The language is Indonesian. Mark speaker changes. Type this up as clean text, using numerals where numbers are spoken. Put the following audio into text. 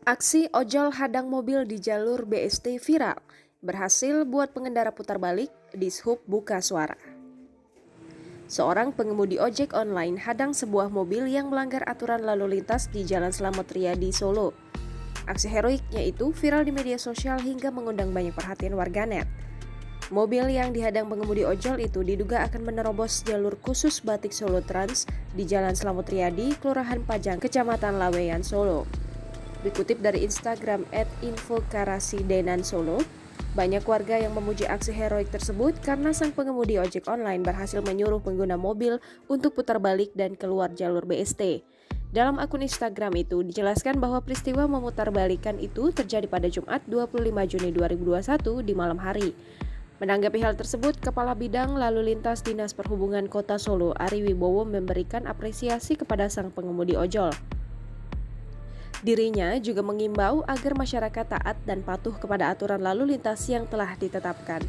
Speaker 1: Aksi ojol hadang mobil di jalur BST viral, berhasil buat pengendara putar balik, Dishub buka suara. Seorang pengemudi ojek online hadang sebuah mobil yang melanggar aturan lalu lintas di Jalan Slamet Riyadi, Solo. Aksi heroiknya itu viral di media sosial hingga mengundang banyak perhatian warganet. Mobil yang dihadang pengemudi ojol itu diduga akan menerobos jalur khusus Batik Solo Trans di Jalan Slamet Riyadi, Kelurahan Pajang, Kecamatan Laweyan, Solo. Dikutip dari Instagram @infokarasidenan Solo, banyak warga yang memuji aksi heroik tersebut karena sang pengemudi ojek online berhasil menyuruh pengguna mobil untuk putar balik dan keluar jalur BST. Dalam akun Instagram itu dijelaskan bahwa peristiwa memutarbalikan itu terjadi pada Jumat 25 Juni 2021 di malam hari. Menanggapi hal tersebut, Kepala Bidang Lalu Lintas Dinas Perhubungan Kota Solo, Ari Wibowo, memberikan apresiasi kepada sang pengemudi ojol. Dirinya juga mengimbau agar masyarakat taat dan patuh kepada aturan lalu lintas yang telah ditetapkan.